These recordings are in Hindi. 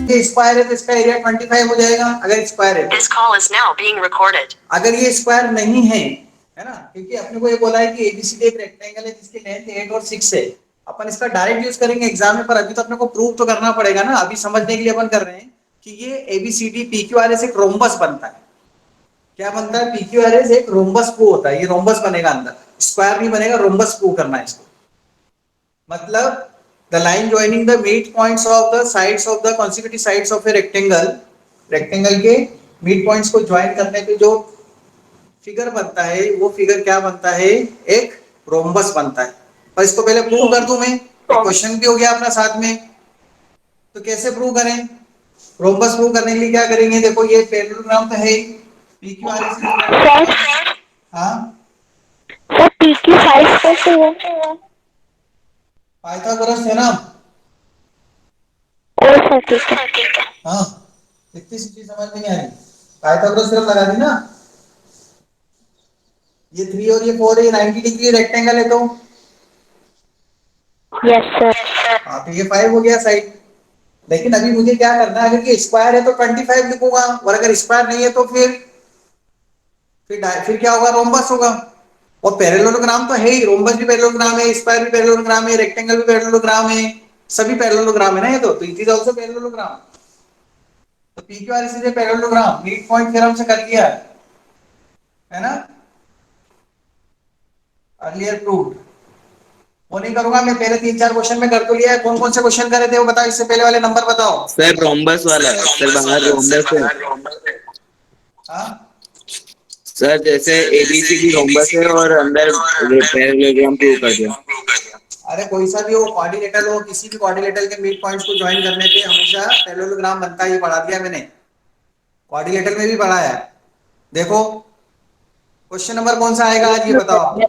ये स्क्वायर है तो इसका एरिया 25 हो जाएगा अगर स्क्वायर है तो। This call is now being recorded. अगर ये स्क्वायर नहीं है ना, क्योंकि अपने को ये बोला है कि एबीसीडी एक रेक्टेंगल है जिसकी लेंथ 8 और 6 है। अपन इसका डायरेक्ट यूज करेंगे एग्जाम में, पर अभी तो अपने को प्रूव तो करना पड़ेगा ना। अभी समझने के लिए अपन कर रहे हैं कि ये एबीसीडी पीक्यूआरएस एक रोम्बस बनता है। क्या बनता है? पीक्यूआरएस एक रोम्बस प्रूव होता है। ये रोम्बस बनेगा अंदर, स्क्वायर नहीं बनेगा, रोम्बस प्रूव करना है इसको। मतलब the line joining the midpoints of the sides of the consecutive sides of a rectangle, rectangle के midpoints को ज्वाइन करने पे जो फिगर बनता है वो फिगर क्या बनता है? एक रोम्बस बनता है। और इसको पहले प्रूव कर दूं मैं, क्वेश्चन भी हो गया अपना साथ में। तो कैसे प्रूव करें? रोम्बस प्रूव करने के लिए क्या करेंगे? देखो ये पैरेललोग्राम तो है ही, पीक्यू आर एस इज, हाँ सर पीक्यू 5 कैसे है? पाइथागोरस है ना। ओ सर ठीक है। हाँ, इतनी सी चीज समझ में नहीं आ रही। पाइथागोरस थ्योरम लगा दी ना। ये 3 और ये 4 है, 90 डिग्री रेक्टेंगल है तो यस सर। हाँ, तो ये 5 हो गया साइड। लेकिन अभी मुझे क्या करना है? अगर ये स्क्वायर है तो 25 लिखूंगा, और अगर स्क्वायर नहीं है तो फिर क्या होगा? रोम्बस होगा। और पैरेललोग्राम तो है ही, रोम्बस भी पैरेललोग्राम है, स्क्वायर भी पैरेललोग्राम है, रेक्टेंगल भी पैरेललोग्राम है, सभी पैरेललोग्राम है ना। ये तो इट इज आल्सो पैरेललोग्राम। तो P Q R is a parallelogram, mid point theorem से कर दिया है ना, अर्लियर प्रूव्ड। वो नहीं करूंगा मैं, पहले 3-4 क्वेश्चन में कर तो लिया है। कौन कौन से क्वेश्चन करे थे वो बताओ, इससे पहले वाले नंबर बताओ। सर रोम्बस वाला है सर, बाहर रोम्बस है। हाँ, सर जैसे एबीसीडी रोम्बस है और अंदर पैरेललोग्राम प्रूव कर दिया। अरे कोई सा भी हो, क्वाड्रिलेटरल हो, किसी भी क्वाड्रिलेटरल के मिड पॉइंट्स को ज्वाइन करने पे हमेशा पैरेललोग्राम बनता है। ये पढ़ा दिया मैंने, क्वाड्रिलेटरल में भी पढ़ा है। देखो क्वेश्चन नंबर कौन सा आएगा आज, ये बताओ आप।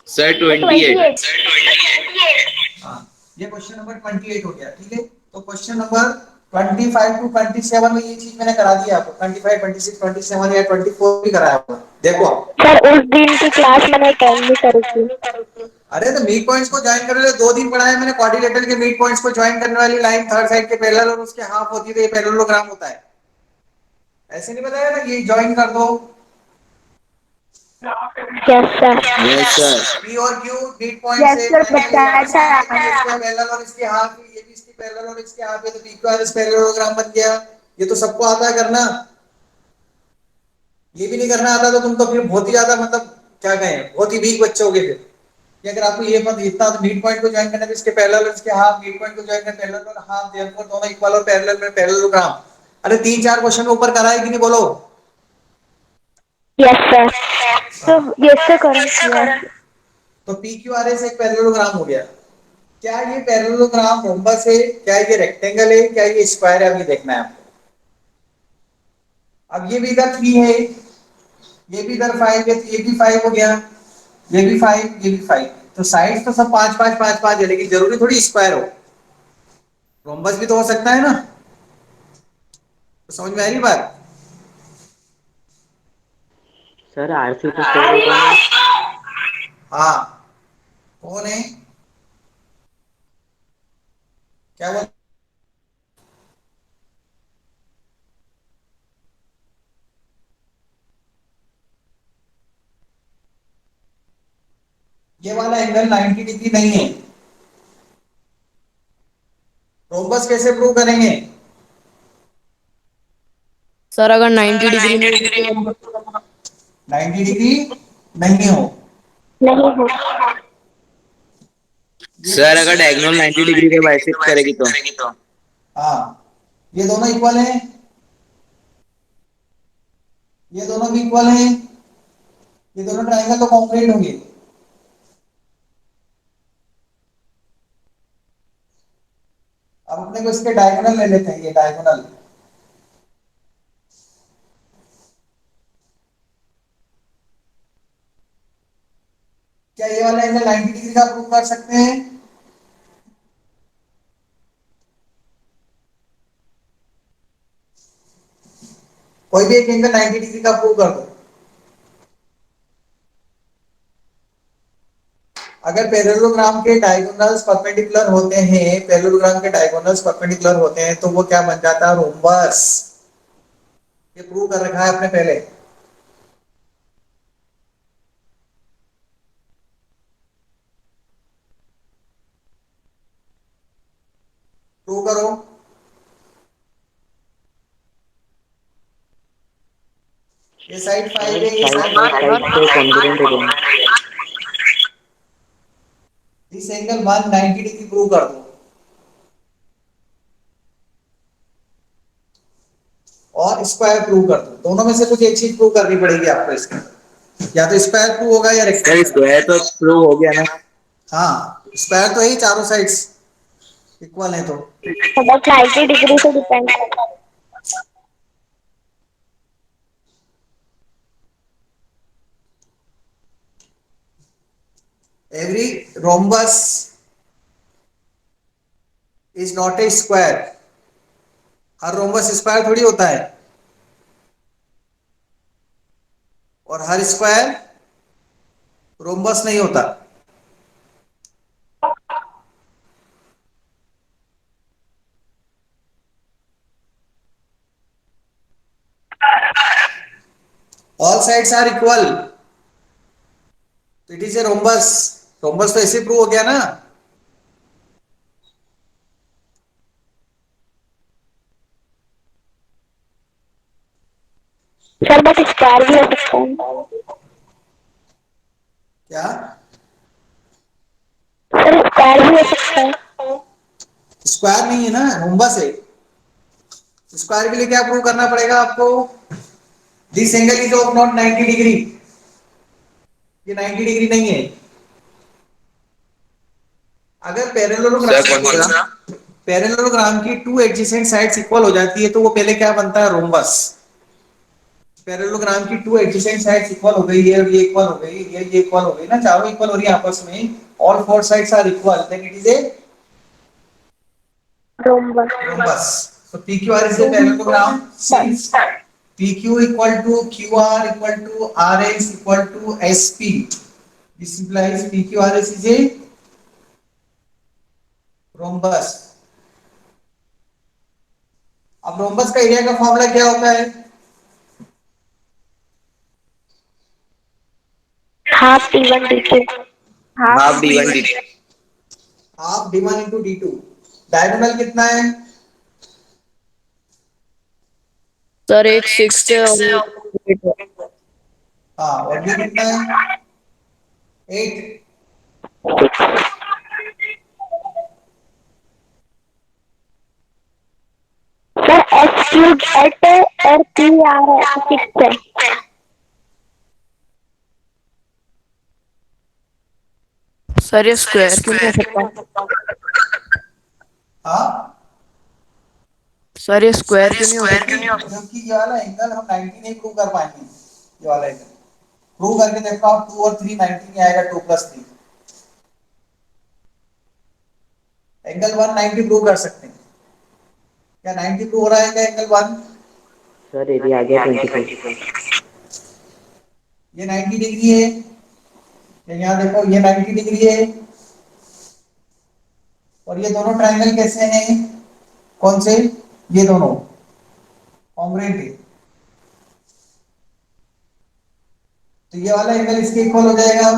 Sir sir 28। 28। हाँ, ये क्वेश्चन नंबर 28 हो गया। ठीक है, तो क्वेश्चन नंबर 25 टू 27 में ये चीज मैंने करा दी आपको। 25, 26, 27 या 24 भी कराया आपको। देखो सर उस दिन की क्लास मैंने अटेंड नहीं करी थी। अरे तो मिड पॉइंट्स को ज्वाइन करने वाले 2 दिन पढ़ाया मैंने। क्वाड्रिलेटरल के मिड पॉइंट्स को ज्वाइन करने वाली लाइन थर्ड साइड के पैरेलल और उसके हाफ होती है, तो ये पैरेललोग्राम होता है। ऐसे नहीं बताया ना, ये ज्वाइन कर दो। Yes sir. Yes sir. P और क्यू मिड पॉइंट यस से सर बताया था। इसके पैरेलल और इसके हाफ, ये भी इसके पैरेलल और इसके हाफ है, तो P Q R S parallelogram बन गया। ये तो सबको आता है करना। ये भी नहीं करना आता तो तुम तो फिर बहुत ही ज्यादा, मतलब क्या कहें, बहुत ही वीक बच्चे हो गए फिर। कि अगर आपको ये पता इतना, तो मिड पॉइंट को ज्वाइन करना, तो इसके पैरेलल और इसके हाफ, मिड पॉइंट को ज्वाइन करना पैरेलल और हाफ, देयरफॉर दोनों इक्वल और पैरेलल में पैरेललोग्राम। अरे 3-4 क्वेश्चन ऊपर कराए कि नहीं, बोलो। Yes sir. तो यस सर करंट किया। तो पी क्यू आर एस एक पैरेललोग्राम हो गया। क्या ये पैरेललोग्राम रोम्बस है, क्या ये रेक्टेंगल है, क्या ये स्क्वायर है, अभी देखना है आपको। अब ये भी इधर 3 है, ये भी इधर 5 है, तो ये भी 5 हो गया, ये भी 5, ये भी 5। तो साइड्स तो सब 5-5-5-5 है, लेकिन जरूरी थोड़ी स्क्वायर हो। रोम्बस भी तो हो सकता है ना। तो समझ में आ रही बात? सर आरसी तो सर कौन है? हाँ, कौन है? क्या बोल? ये वाला एंगल 90 डिग्री नहीं है। रोम्बस कैसे प्रूव करेंगे? सर अगर सर 90 अगर डिग्री 90 नहीं डिग्री होगी तो 90 डिग्री नहीं हो, नहीं हो। ये सर कैसे? अगर सर अगर डायगोनल 90 डायगोनल डिग्री 90 के डिग्री बाइसेक्ट को करेगी बाइसेक्ट तो। करेगी तो हाँ, ये दोनों इक्वल है, ये दोनों भी इक्वल है, ये दोनों ट्रायंगल तो कॉन्क्रीट होंगे। अब अपने को इसके डायगोनल ले लेते हैं, ये डायगोनल। क्या ये वाला एंगल 90 डिग्री का प्रूव कर सकते हैं? कोई भी एक एंगल 90 डिग्री का प्रूव कर दो। अगर पैरेललोग्राम के डायगोनल्स परपेंडिकुलर होते हैं, पैरेललोग्राम के डायगोनल्स परपेंडिकुलर होते हैं तो वो क्या बन जाता है? रोम्बस। ये प्रूव कर रखा है आपने पहले। प्रूव करो। ये साइड 5 है, ये साइड 5 साइड से कॉन्ग्रुएंट हो जाएंगे। दिस एंगल 190 डिग्री प्रूव कर दो। और स्क्वायर प्रूव कर दो। दोनों में से कुछ एक चीज प्रूव करनी पड़ेगी आपको इसमें। या तो स्क्वायर प्रूव होगा या सर रेक्टेंगल। स्क्वायर तो प्रूव हो गया ना। हाँ, स्क्वायर तो है ही, चारों साइड्स इक्वल है तो। बस 90 डिग्री से डिपेंड करता है। Every rhombus is not a square. हर रोम्बस स्क्वायर थोड़ी होता है, और हर स्क्वायर रोम्बस नहीं होता। All sides are equal, it is a rhombus. Rhombus तो ऐसे प्रूव हो गया ना। सर बस स्क्वायर भी हो सकता है। क्या? सर स्क्वायर भी हो सकता है। स्क्वायर नहीं है ना, रोम्बस है। स्क्वायर के लिए क्या प्रूव करना पड़ेगा आपको? This angle is of not 90 degree. ये 90 डिग्री नहीं है। अगर सर कौन सा? पैरेललोग्राम की टू एडजेसेंट साइड्स इक्वल हो जाती है तो वो पहले क्या बनता है? रोम्बस। पैरेललोग्राम की टू एडजेसेंट साइड्स इक्वल हो गई है, ये इक्वल हो गई, ये इक्वल हो गई ना, चारों इक्वल हो रही है आपस में। All four sides are equal, then it is a rhombus. Rhombus. So PQR is a parallelogram since PQ equal to QR equal to RS equal to SP. This implies PQRS is a rhombus. अब रोम्बस का एरिया का फॉर्मूला क्या होता है? Half D1 D2। Half D1 D2। Half D1 into D2। Diagonal कितना है? सर एक 6 है और एक 8 है। हाँ, और ये कितना है? 8। सर S क्यूब 8 है और P आ रहा है तो 6 है। सर ये स्क्वायर क्यों नहीं हो सकता? हाँ, सर ये स्क्वायर क्यों नहीं हो सकता? क्योंकि ये वाला एंगल हम 90 नहीं प्रूव कर पाएंगे। ये वाला एंगल प्रूव करके देखो आप, 2 और 3 90 नहीं आएगा, 2 प्लस 3। एंगल 190 प्रूव कर सकते हैं। क्या 90 प्रूव हो रहा है क्या एंगल 1? सर एरिया आ गया 24। ये 90 डिग्री है। यहाँ देखो, ये 90 डिग्री है। और ये दोनों ट्रायंगल कैसे हैं? कौन से? ये दोनों कॉन्ग्रुएंट है। तो ये वाला एंगल इसके इक्वल हो जाएगा।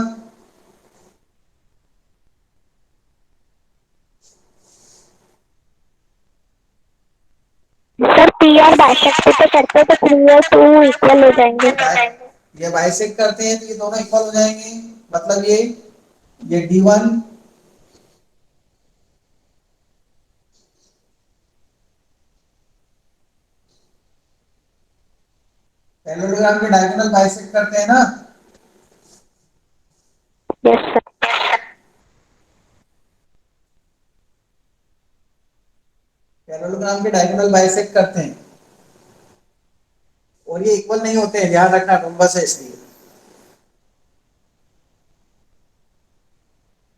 सर पी और बाइसेक्ट तो करते तो 3 और 2 इक्वल हो जाएंगे। ये बाइसेक्ट करते हैं तो ये दोनों इक्वल हो जाएंगे। मतलब ये D1 पैरेललोग्राम के डायगोनल बाइसेक्ट करते हैं ना। Yes sir. पैरेललोग्राम के डायगोनल बाइसेक्ट करते हैं और ये इक्वल नहीं होते हैं, ध्यान रखना, रोम्बस है इसलिए।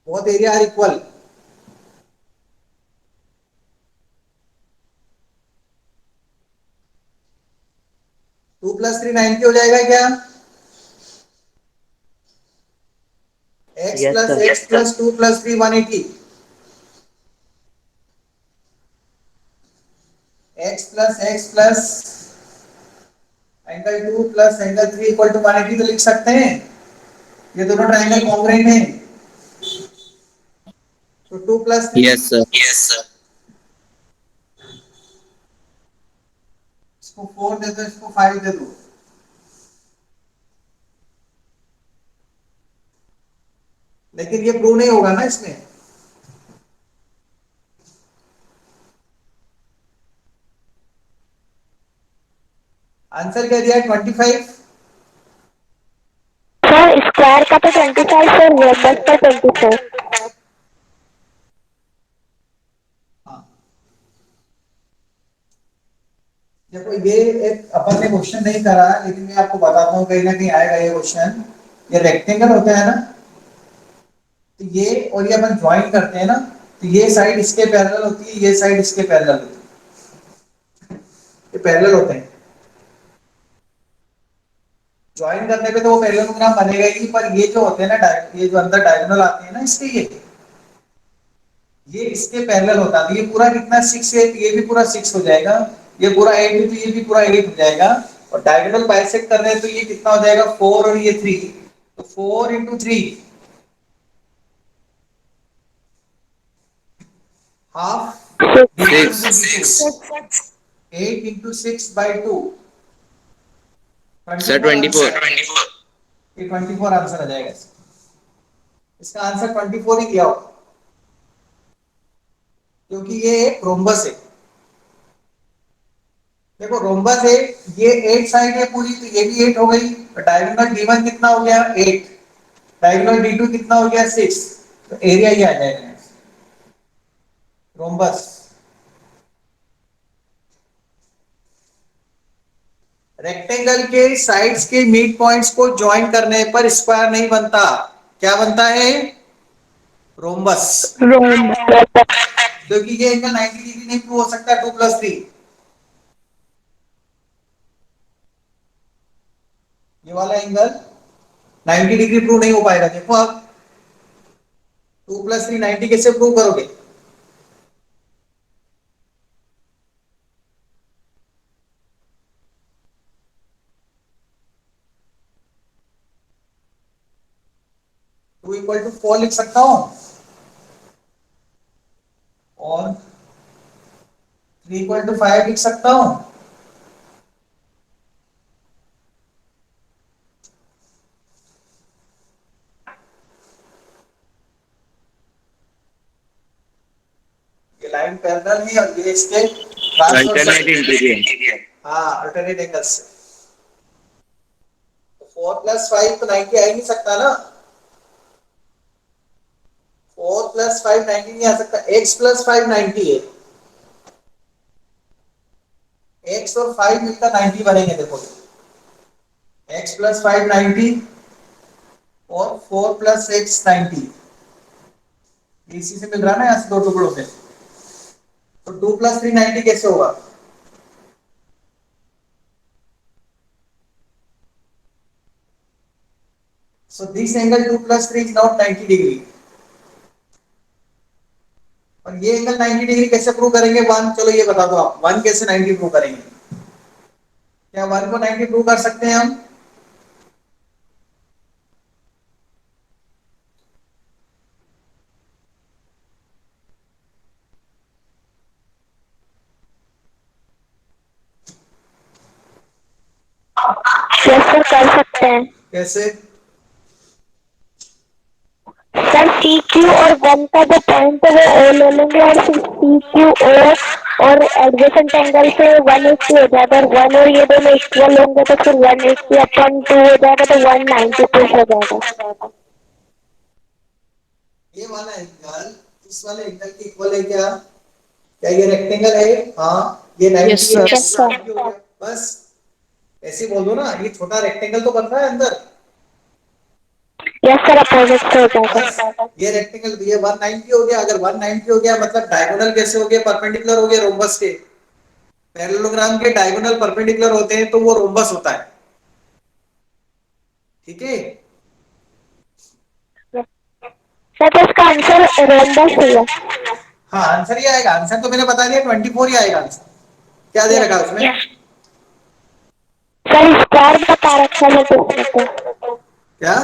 Both area are equal. 2 plus 3 90 हो जाएगा क्या? x Yes, plus sir. x plus 2 plus 3 180. x plus angle 2 plus angle 3 equal to 180 तो लिख सकते हैं। ये दोनों ट्रायंगल कॉन्ग्रुएंट हैं। तो 2 प्लस 3, यस सर। इसको 4 दे दो, इसको 5 दे दो। लेकिन ये प्रूव नहीं होगा ना इसमें। आंसर क्या दिया है 25। सर स्क्वायर का तो 25 और रोम्बस का 24। हाँ। देखो ये एक अपन ने क्वेश्चन नहीं करा, लेकिन मैं आपको बताता हूँ कहीं ना कहीं आएगा ये क्वेश्चन। ये रेक्टेंगल होता है ना, तो ये और ये अपन ज्वाइन करते हैं ना, तो ये साइड इसके पैरेलल होती है, ये साइड इसके पैरेलल होती है, ये पैरेलल होते हैं। ज्वाइन करने पे तो वो पैरेललोग्राम बनेगा ही, पर ये जो होते हैं ना, ये जो अंदर डायगोनल आते हैं ना इसके, ये इसके पैरेलल होता है। तो ये पूरा कितना 6 है, तो ये भी पूरा 6 हो जाएगा। ये पूरा 8 है, तो ये भी पूरा 8 हो जाएगा। और डायगोनल बाइसेक्ट कर रहे हैं तो ये कितना हो जाएगा 4 और ये 3, तो 4 into 3 half, 8 into 6 by 2, sir 24। ये 24 आंसर आ जाएगा। इसका आंसर 24 ही किया होगा, क्योंकि ये एक रोम्बस है। देखो रोम्बस है, ये 8 साइड है पूरी, तो ये भी 8 हो गई। डायगोनल D1 कितना हो गया 8, डायगोनल D2 कितना हो गया 6, तो एरिया ही आ जाएगा रोम्बस। रेक्टेंगल के साइड्स के मिड पॉइंट्स को ज्वाइन करने पर स्क्वायर नहीं बनता, क्या बनता है? रोम्बस। रोम्बस। क्योंकि ये एंगल 90 डिग्री नहीं प्रूव हो सकता 2 प्लस 3। ये वाला एंगल 90 डिग्री प्रूव नहीं हो पाएगा। देखो आप 2 प्लस 3 90 कैसे प्रूव करोगे? टू इक्वल टू 4 लिख सकता हूं, और 3 इक्वल टू 5 लिख सकता हूं। ये लाइन पैरेलल है और ये इसके अल्टरनेट इंटीरियर। हाँ अल्टरनेट एंगल से। तो 4 प्लस 5 तो 90 आ ही नहीं सकता ना। 4 प्लस 5 90 नहीं आ सकता। x प्लस 5 90 है, x और 5 मिलकर 90 बनेंगे। देखो x प्लस 5 90 और 4 प्लस x 90, इसी से मिल रहा है ना यहाँ से दो टुकड़ों से। तो 2 प्लस 3 90 कैसे होगा? So this angle 2 plus 3 is not 90 degree. और ये एंगल 90 डिग्री कैसे प्रूव करेंगे? 1, चलो ये बता दो आप, 1 कैसे 90 प्रूव करेंगे? क्या 1 को 90 प्रूव कर सकते हैं हम? यस सर कर सकते हैं। कैसे? सर सी क्यू और 1 का जो पॉइंट है वो ओ ले लेंगे, और फिर सी क्यू ओ और एडजेसेंट एंगल से 180 हो जाएगा। और 1 और ये दोनों इक्वल होंगे तो फिर 180 अपॉन 2 हो जाएगा, तो 192 हो जाएगा। ये वाला एंगल इस वाले एंगल के इक्वल है क्या? क्या ये रेक्टेंगल है? हाँ ये 90 Yes, sir. है। Yes sir. हो गया। बस ऐसे बोल दो ना, ये छोटा रेक्टेंगल तो बन रहा है अंदर। यस सर अपोजिट से हो बस जाएगा। ये रेक्टेंगल, ये 190 हो गया। अगर 190 हो गया मतलब डायगोनल कैसे हो गया? परपेंडिकुलर हो गया रोम्बस के। पैरेललोग्राम के डायगोनल परपेंडिकुलर होते हैं तो वो रोम्बस होता है। ठीक है। सर तो इसका आंसर रोम्बस ही है। हाँ आंसर ही आएगा, आंसर तो मैंने बता दिया 24 ही आएगा आंसर। क्या दे रखा है उसमें? सर स्क्वायर बता रखा है इसमें तो। क्या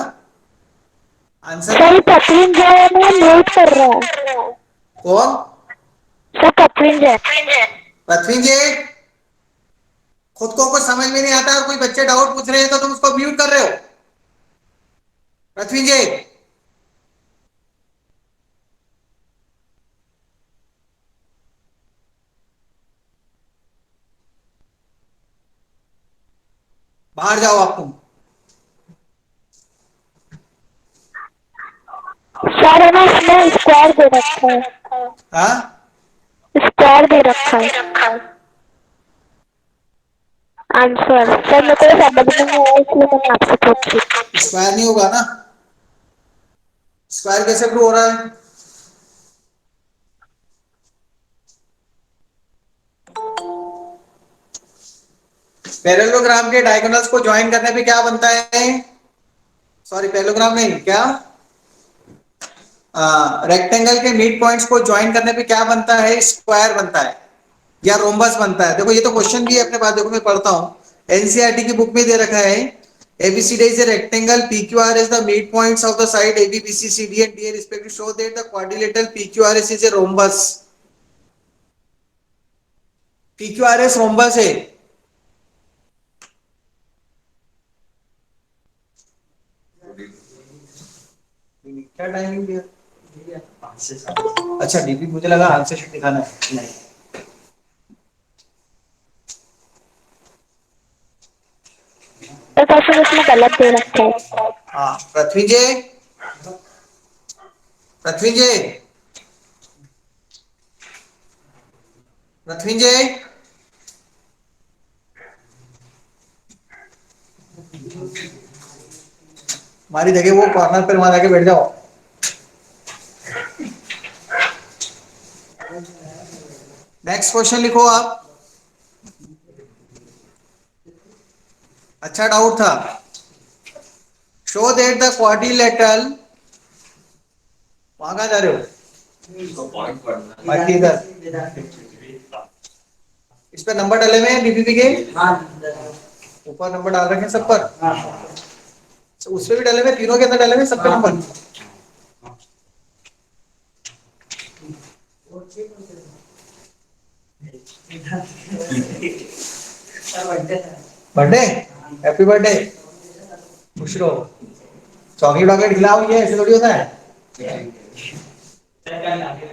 आंसर? सर कपलिंग जो है ना म्यूट कर रहा है। कौन? सर कपलिंग है। पृथ्वी जी, खुद को कुछ समझ में नहीं आता और कोई बच्चे डाउट पूछ रहे हैं तो तुम उसको म्यूट कर रहे हो। पृथ्वी जी, बाहर जाओ आप तुम। सर है ना इसमें स्क्वायर दे रखा है। हाँ स्क्वायर दे रखा है आंसर। सर मेरे को समझ में नहीं आया इसलिए मैंने आपसे पूछी। स्क्वायर नहीं होगा ना, स्क्वायर कैसे प्रूव हो रहा है? पैरेललोग्राम के डायगोनल्स को ज्वाइन करने पे क्या बनता है? सॉरी पैरेललोग्राम नहीं, क्या रेक्टेंगल के मिड पॉइंट्स को ज्वाइन करने पे क्या बनता है? स्क्वायर बनता है या रोम्बस बनता है। देखो ये तो क्वेश्चन भी है अपने पास, देखो मैं पढ़ता हूं, एनसीईआरटी की बुक में दे रखा है ABCD is a rectangle, PQR is the midpoints of the side AB, BC, CD and DA respectively, show that the quadrilateral PQRS is a rhombus। PQRS rhombus है। क्या टाइमिंग दिया? अच्छा डीपी, मुझे लगा आंसर शीट दिखाना है। नहीं, तो क्वेश्चन इसमें गलत दे रखा है। हाँ पृथ्वी जी, पृथ्वी जी, पृथ्वी जी, हमारी जगह वो कॉर्नर पर वहां जाके बैठ जाओ। नेक्स्ट क्वेश्चन लिखो आप। अच्छा डाउट था। शो दैट द क्वाड्रिलेटरल, वहां कहां जा रहे हो? बाकी इधर इस पे नंबर डाले हुए हैं बीपीपी के ऊपर, नंबर डाल रखे हैं सब पर। तो उस पे भी डाले हुए, तीनों के अंदर डाले हुए सब पे नंबर। बर्थडे, हैप्पी बर्थडे, खुश रहो। चॉकलेट वॉकलेट खिलाओ, ये ऐसे थोड़ी होता है।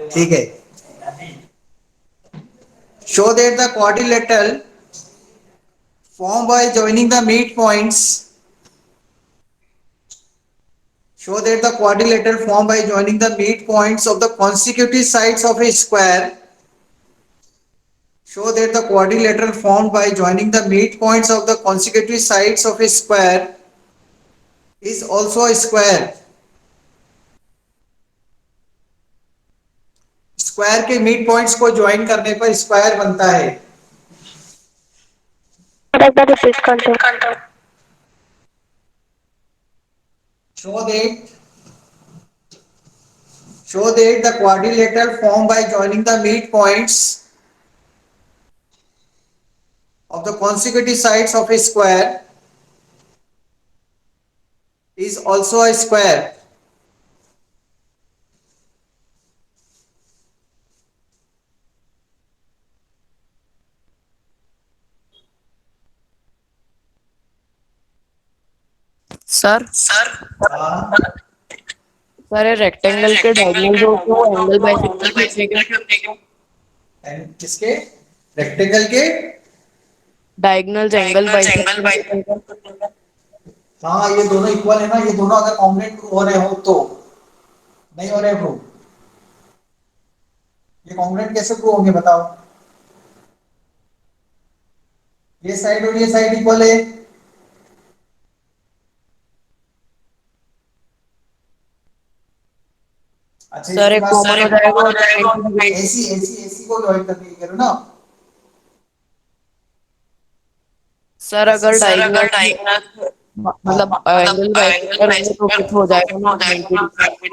ठीक है। Show that the quadrilateral formed by joining the midpoints, show that the quadrilateral formed by joining the midpoints of the consecutive sides of a square, show that the quadrilateral formed by joining the midpoints of the consecutive sides of a square is also a square। Square के मिड पॉइंट्स को ज्वाइन करने पर स्क्वायर बनता है। एक बार रिपीट कर दो। Show that the quadrilateral formed by joining the midpoints of the consecutive sides of a square is also a square। Sir हाँ, सर ये रेक्टेंगल के डायगोनल जो को एंगल बाइसेक्टर भी अपने के किसके? रेक्टेंगल के डायगोनल एंगल बाइसेक्टर। हाँ ये दोनों इक्वल है ना, ये दोनों अगर कॉम्बिनेट प्रूव हो रहे हो तो। नहीं हो रहे प्रूव, ये कॉम्बिनेट कैसे प्रूव होंगे बताओ? ये साइड और ये साइड इक्वल है। अच्छा सर इसके एक बाद कॉमन हो जाएगा और एसी एसी एसी को ज्वाइन करके करो ना। सर अगर डायगोनल मतलब एंगल बाइसेक्टर होंगे तो कुछ हो जाएगा ना 90 डिग्री।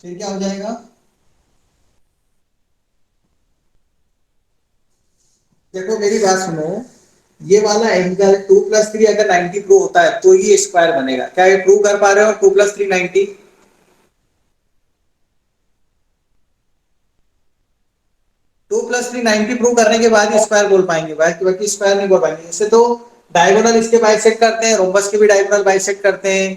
फिर क्या हो जाएगा? देखो मेरी बात सुनो, ये वाला एंगल 2 + 3 अगर 90 प्रूव होता है तो ये स्क्वायर बनेगा। क्या ये प्रूव कर पा रहे हो? 2 + 3 90। 2 + 3 90 प्रूव करने के बाद ही स्क्वायर बोल पाएंगे, बाकी स्क्वायर नहीं बोल पाएंगे। इससे तो डायगोनल इसके बाइसेक्ट करते हैं, रोम्बस के भी डायगोनल बाइसेक्ट करते हैं।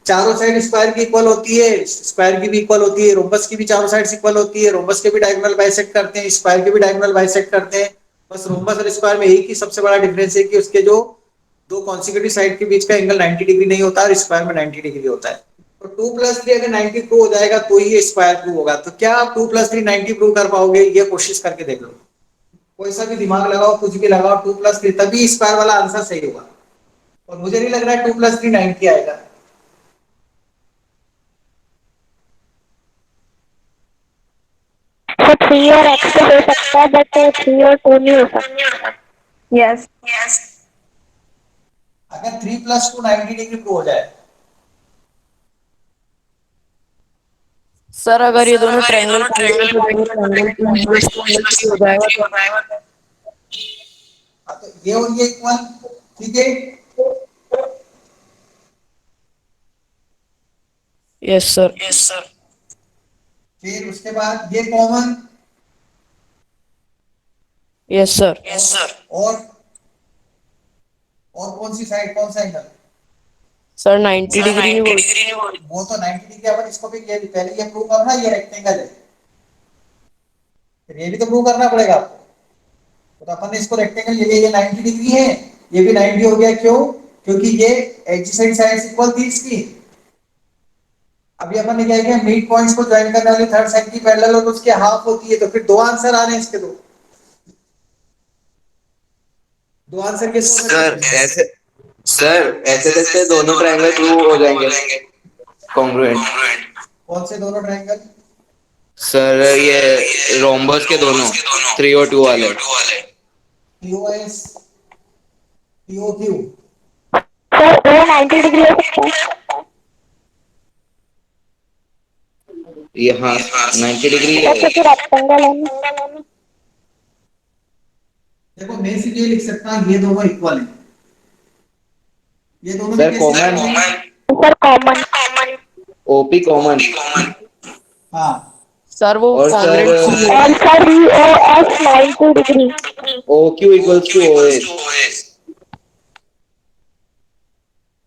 चारों साइड स्क्वायर की इक्वल होती है, स्क्वायर की भी इक्वल होती है, रोम्बस की भी चारों साइड इक्वल होती है, रोम्बस के भी डायगोनल बाइसेक्ट करते हैं, स्क्वायर के भी डायगोनल बाइसेक्ट करते हैं। बस रोम्बस और स्क्वायर में एक ही सबसे बड़ा डिफरेंस है कि उसके जो दो कॉन्सिक्यूटिव साइड के बीच का एंगल 90 डिग्री नहीं होता और स्क्वायर में 90 डिग्री होता है। तो 2 + 3 अगर 90 प्रूव हो जाएगा तो ये स्क्वायर प्रूव होगा। तो क्या आप 2 + 3 90 प्रूव कर पाओगे? ये कोशिश करके देख लो, कोई सा भी दिमाग लगाओ, कुछ भी लगाओ, 2 + 3 तभी स्क्वायर वाला आंसर सही होगा। और मुझे नहीं लग रहा है 2 + 3 90 आएगा। तो 3 और x तो हो सकता है, बट 3 और 2 नहीं हो सकता। यस। अगर 3 + 2 90 डिग्री प्रूव हो जाए, सर अगर ये दोनों ट्रायंगल ट्रायंगल हो जाएंगे तो एंगल 2 + 2 = 3 हो जाएगा। तो ये और ये इक्वल, ठीक है। Yes sir. फिर उसके बाद ये कॉमन, यस सर। और कौन सी साइड, कौन सा एंगल? सर 90 डिग्री नहीं बोल। वो तो 90 डिग्री, अपन इसको भी पहले ये प्रूव करना ये रेक्टेंगल है, फिर ये भी तो प्रूव करना पड़ेगा आपको। तो अपन ने इसको रेक्टेंगल ले लिया, ये 90 डिग्री है, ये भी 90 हो गया। क्यों? क्योंकि ये एडजेसेंट साइड्स इक्वल थी इसकी। अभी अपन ने क्या किया, मिड पॉइंट्स को ज्वाइन करने वाली थर्ड साइड की पैरेलल हो तो उसकी हाफ होती है। तो फिर दो आंसर आ रहे हैं इसके, दो आंसर के सर ऐसे ऐसे दोनों ट्रायंगल प्रूव हो जाएंगे कॉन्ग्रुएंट। कौन से दोनों ट्रायंगल? सर ये रोम्बस के दोनों 3 और 2 वाले। POS, POQ। सर वो 90 डिग्री हो सकता है। ये हाँ 90 डिग्री सर है। क्योंकि रेक्टेंगल है ना। देखो मैं सिर्फ ये लिख सकता हूँ, ये दोनों इक्वल हैं। ये दोनों भी सर कैसे कॉमन, equal हैं? Sir common. OP common. हाँ, सर वो और कॉन्ग्रेंट सर और sir EOS 90 degree. OQ equals to OS।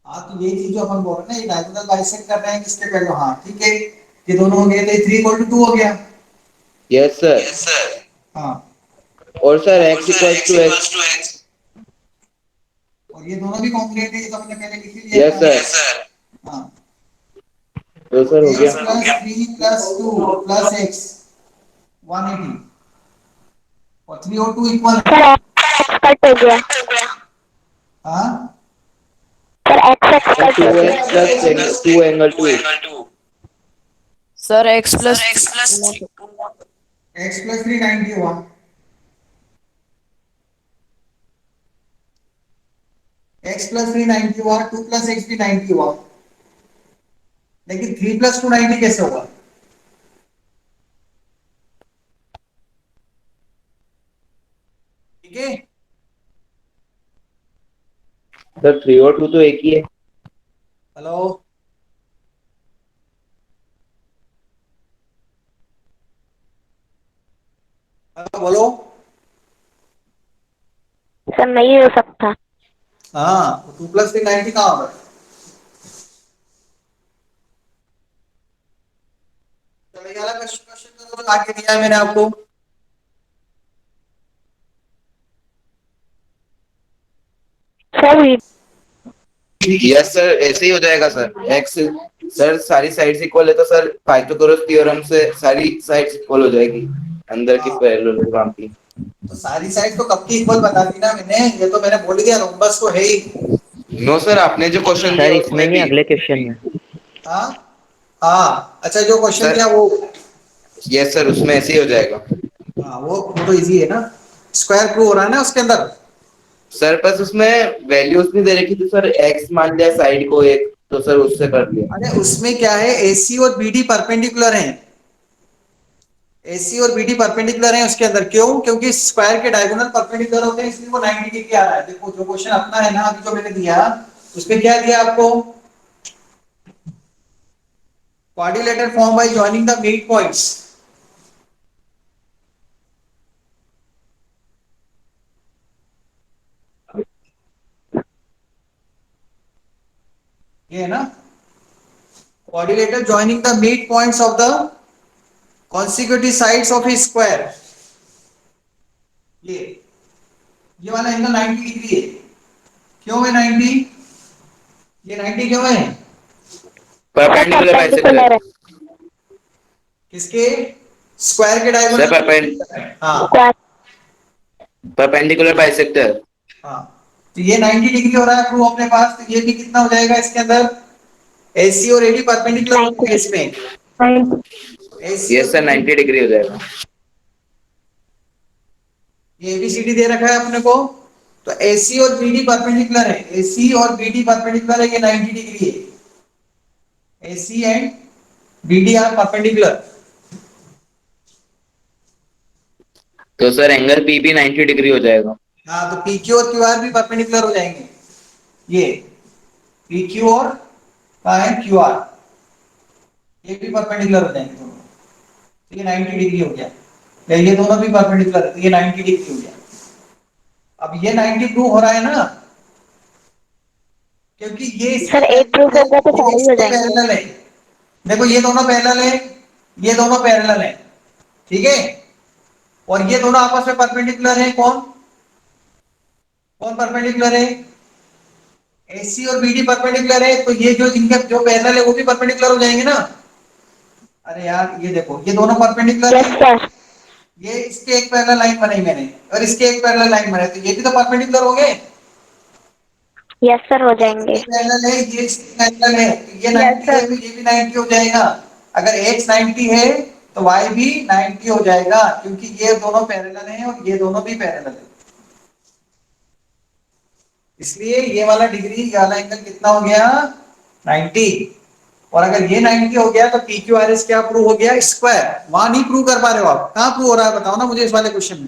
हाँ तो यही चीज जो अपन बोल रहे हैं ना, ये डायगोनल बाइसेक्ट कर रहे हैं किसके पहले? हाँ ठीक है, ये दोनों हो गए थे, 3 = 2 हो गया। Yes sir. हाँ, और sir x equals to x। और ये दोनों भी कॉन्ग्रुएंट है, ये तो हमने पहले लिख ही लिया यस था। सर। हाँ, तो सर हो x गया। + 3 + 2 + x 180 और 3 और 2 इक्वल। सर x कट हो गया। हाँ, सर x कट हो 2x गया। Plus 2 angle 2। Sir x + x + 3 90 हुआ। x + 3 90 हुआ, 2 + x भी 90 हुआ, लेकिन 3 + 2 90 कैसे होगा? ठीक है, सर 3 और 2 तो एक ही है। हेलो, हेलो बोलो। सर नहीं हो सकता। हाँ, 2 + 3 90 कहाँ होगा? चलिए वाला क्वेश्चन तो आगे दिया है मैंने आपको। सर यस सर, ऐसे ही हो जाएगा सर। x सर सारी साइड्स इक्वल है तो सर पाइथागोरस थ्योरम से सारी साइड्स इक्वल हो जाएगी अंदर की हाँ, पैरेललोग्राम की। तो सारी साइड तो कब की इक्वल बता दी ना मैंने, ये तो मैंने बोल दिया, रोम्बस तो है ही। नो सर, आपने जो क्वेश्चन सर दिया इसमें उसमें नहीं, भी। अगले क्वेश्चन में। हाँ हाँ, अच्छा जो क्वेश्चन सर दिया वो। यस सर, उसमें ऐसे ही हो जाएगा। हाँ वो तो इजी है ना, स्क्वायर प्रूव हो रहा है ना उसके अंदर। सर बस उसमें वैल्यूज नहीं दे रखी थी सर, x मान लिया साइड को एक, तो सर उससे कर दिया। अरे उसमें क्या है, AC और BD परपेंडिकुलर हैं, AC और BD परपेंडिकुलर है उसके अंदर, क्यों? क्योंकि स्क्वायर के डायगोनल परपेंडिकुलर होते हैं, इसलिए वो 90 डिग्री आ रहा है। देखो जो क्वेश्चन अपना है ना अभी जो मैंने दिया उसमें क्या दिया आपको, quadrilateral form by joining the mid points. ये है ना, quadrilateral joining the midpoints of the consecutive sides of a square। ये वाला एंगल 90 डिग्री है। क्यों है 90? ये 90 क्यों है? परपेंडिकुलर परपेंडिकुलर है। बाइसेक्टर। किसके? स्क्वायर के सर डायगोनल। हाँ स्क्वायर। Perpendicular bisector. हाँ, तो ये 90 डिग्री हो रहा है प्रूफ अपने पास, तो ये भी कितना हो जाएगा इसके अंदर? AC और AD परपेंडिकुलर होंगे इसमें। AC यस और सर 90 डिग्री हो जाएगा। ये ABCD दे रखा है अपने को, तो AC और BD परपेंडिकुलर है, AC और BD परपेंडिकुलर है, ये 90 डिग्री है। AC and BD are perpendicular. तो सर एंगल पी भी 90 डिग्री हो जाएगा। हाँ, तो PQ और QR भी परपेंडिकुलर हो जाएंगे। ये PQ और कहाँ है QR, ये भी परपेंडिकुलर हो जाएंगे दोनों। तो ये 90 डिग्री हो गया, या ये दोनों भी परपेंडिकुलर है, तो ये 90 डिग्री हो गया। अब ये 90 प्रूव हो रहा है ना, क्योंकि ये इसके सर एक प्रूफ पैरेलल है, होगा तो ये सारे ही हो इसके जाएंगे। पैरेलल है। देखो ये दोनों पैरेलल है, ये दोनों पैरेलल है, ठीक है, और ये दोनों आपस में परपेंडिकुलर है। कौन कौन परपेंडिकुलर है? AC और BD परपेंडिकुलर है, तो ये जो इनके जो पैरेलल है वो भी परपेंडिकुलर हो जाएंगे ना। अरे यार ये देखो ये दोनों परपेंडिकुलर यस है, सर। ये इसके एक पैरेलल लाइन बनाई मैंने और इसके एक पैरेलल लाइन बनाई, तो ये भी तो परपेंडिकुलर हो गए। यस सर हो ये जाएंगे। इसके पैरेलल है, ये इसके पैरेलल है, तो ये यस 90 है सर। तो ये भी 90 हो जाएगा। अगर X 90 है तो Y भी 90 हो जाएगा, क्योंकि ये दोनों पैरेलल हैं और ये दोनों भी पैरेलल है। इसलिए ये वाला डिग्री, ये वाला एंगल कितना हो गया? 90। और अगर ये 90 हो गया तो PQRS क्या प्रूव हो गया? स्क्वायर। वहां नहीं प्रूव कर पा रहे हो आप, कहां प्रूव हो रहा है बताओ ना मुझे इस वाले क्वेश्चन में।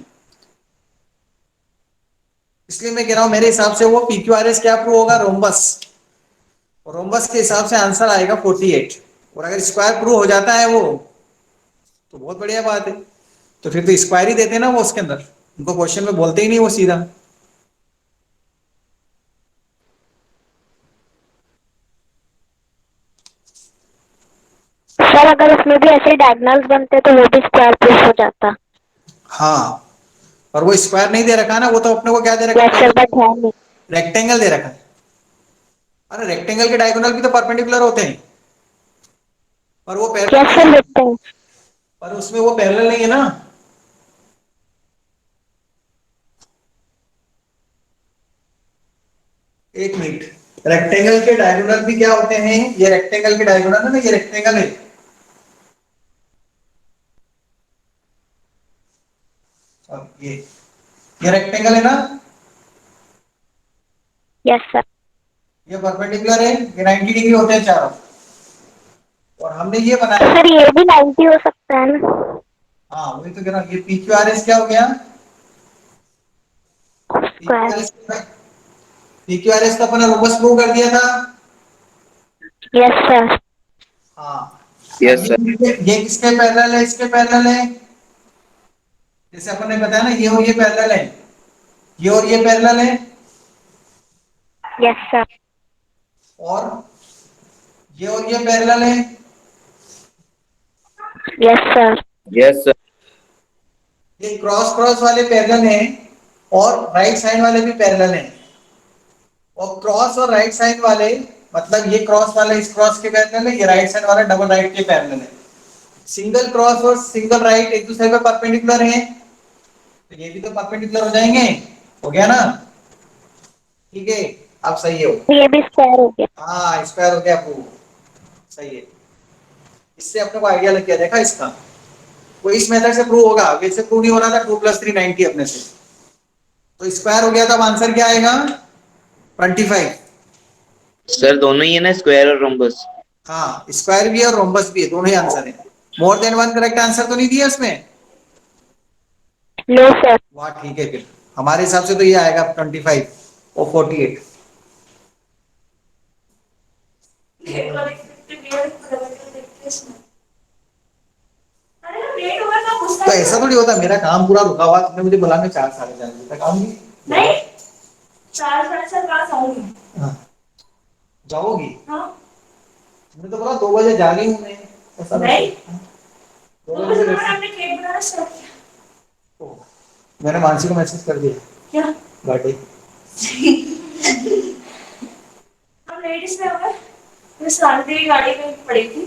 इसलिए मैं कह रहा हूं मेरे हिसाब से वो PQRS क्या प्रूव होगा? रोम्बस। और रोम्बस के हिसाब से आंसर आएगा 48। और अगर स्क्वायर प्रूव हो जाता है वो तो बहुत बढ़िया बात है, तो फिर तो स्क्वायर ही देते ना वो उसके अंदर, उनको क्वेश्चन में बोलते ही नहीं वो सीधा। सर अगर उसमें भी ऐसे डायगोनल्स बनते तो वो भी स्क्वायर प्रूफ हो जाता। हाँ, और वो स्क्वायर नहीं दे रखा है ना, वो तो अपने को क्या दे रखा यस है? सर बट है नहीं। रेक्टेंगल दे रखा है। अरे रेक्टेंगल के डायगोनल भी तो परपेंडिकुलर होते हैं, पर वो यस सर पैरेलल, लिखते हैं। पर उसमें वो पैरेलल नहीं है ना। एक मिनट, रेक्टेंगल के डायगोनल भी क्या होते हैं? ये रेक्टेंगल के डायगोनल है ना, ये रेक्टेंगल है। अब ये रेक्टेंगल है ना, यस सर। ये परपेंडिकुलर है, ये 90 डिग्री होते हैं चारों, और हमने ये तो बनाया। सर ये भी 90 हो सकता है ना। हाँ वही तो कह रहा हूं, ये PQRS क्या हो गया? स्क्वायर। PQRS, PQRS का अपना रोबस प्रूव कर दिया था। Yes sir. हाँ, अब यस सर। ये किसके पैरेलल है? इसके पैरेलल है। जैसे अपन ने बताया ना, ये और ये पैरेलल है, ये और ये पैरेलल है, यस सर। और ये और ये पैरेलल है। Yes sir. Yes sir. ये क्रॉस क्रॉस वाले पैरेलल हैं और राइट साइड वाले भी पैरेलल हैं। और क्रॉस और राइट साइड वाले, मतलब ये क्रॉस वाला इस क्रॉस के पैरेलल है, ये राइट साइड वाला डबल राइट के पैरेलल है। सिंगल क्रॉस और सिंगल राइट एक दूसरे पे परपेंडिकुलर हैं, तो ये भी तो परपेंडिकुलर हो जाएंगे। हो गया ना? ठीक है, अब सही हो। तो ये भी स्क्वायर हो गया। हाँ स्क्वायर हो गया प्रूव, सही है। इससे अपने को आइडिया लग गया, देखा इसका, वो इस मेथड से प्रूव होगा, वैसे प्रूव नहीं हो रहा था। 2 + 3 90 अपने से, तो स्क्वायर हो गया, तब आंसर क्या आएगा? 25। सर दोनों ही है ना, स्क्वायर और रोम्बस। हाँ स्क्वायर भी है और रोम्बस भी है, दोनों ही आंसर है। More than one correct answer तो नहीं दिया इसमें। No sir. वाह ठीक है, फिर हमारे हिसाब से तो ये आएगा 25 और 48। तो ऐसा थोड़ी होता, मेरा काम पूरा रुका हुआ, तुमने मुझे बुला में 4 साढ़े 4 बजे तक आऊंगी। नहीं, 4 साढ़े 4 क्लास आऊंगी। हाँ जाओगी? हाँ तुमने तो बोला 2 बजे जा रही हूँ मैं, ऐसा नहीं, 2 तो बजे फिर कैसे? हमने केक बनाना स्टार्ट किया। ओह, मैंने मानसी को मैसेज कर दिया क्या? बर्थडे। हम लेडीज में हो गए, फिर शांति की गाड़ी में पड़ी थी,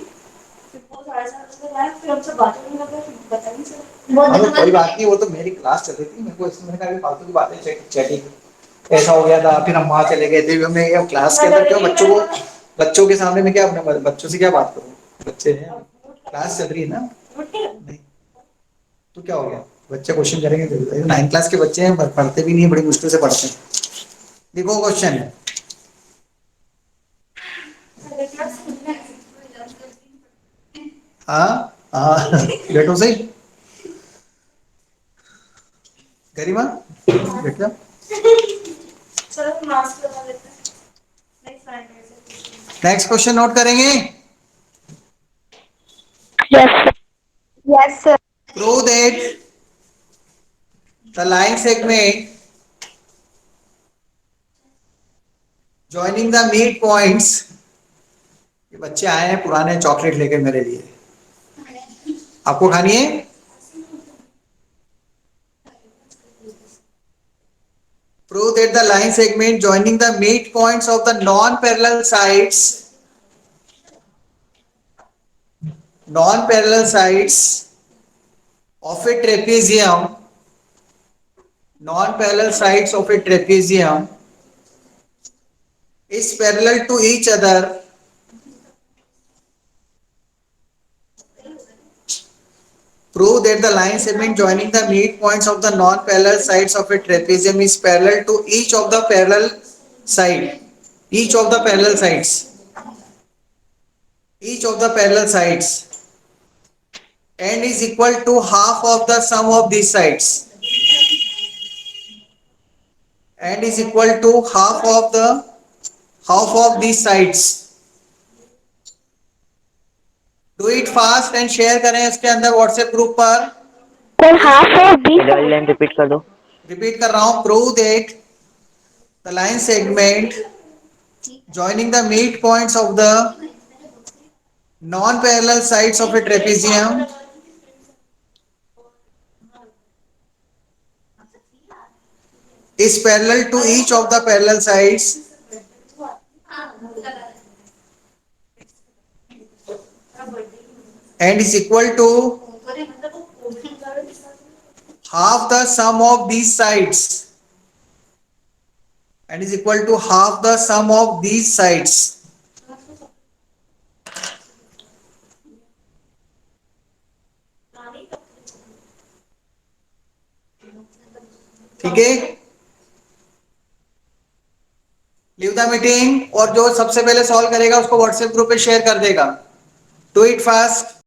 फिर वो 7:30 बजे आया, फिर हमसे बातें नहीं लगा, फिर पता नहीं चला। हाँ तो कोई बात नहीं, वो तो मेरी क्लास चल रही थी, मेरे को इसमें मैंने कहा अभी फालतू की बातें चैटिंग ऐसा हो गया था, फिर हम वहाँ चले गए थे, हमने ये क्लास के अंदर क्यों बच्चों के सामने में क्या, अपने बच्चों से क्या बात करूँ, बच्चे हैं, क्लास चल रही है ना। नहीं तो क्या हो गया, बच्चे क्वेश्चन करेंगे तो 9 क्लास के बच्चे हैं, पढ़ते भी नहीं है, बड़ी मुश्किल से पढ़ते हैं। देखो क्वेश्चन है, हाँ हाँ बैठो सही, गरिमा बैठ जाओ। चलो मास्क लगा लेते हैं, next time. Next question note करेंगे। Yes sir. Yes sir. Prove that the line segment joining the midpoints, ये बच्चे आए हैं पुराने चॉकलेट लेकर मेरे लिए, आपको खानी है? Prove that the line segment joining the midpoints of the non-parallel sides of a trapezium, non-parallel sides of a trapezium is parallel to each other. Prove that the line segment joining the midpoints of the non-parallel sides of a trapezium is parallel to each of the parallel sides. Each of the parallel sides and is equal to half of the sum of these sides. And is equal to half of these sides. Do it fast and share करें इसके अंदर व्हाट्सएप ग्रुप पर। Sir half of B. Line repeat कर दो। रिपीट कर रहा हूं, prove that the line segment joining the midpoints of the non-parallel sides of a trapezium is parallel to each of the parallel sides and is equal to half the sum of these sides and is equal to half the sum of these sides. ठीक है, लीव द मीटिंग, और जो सबसे पहले सॉल्व करेगा उसको व्हाट्सएप ग्रुप पे शेयर कर देगा। Do it fast.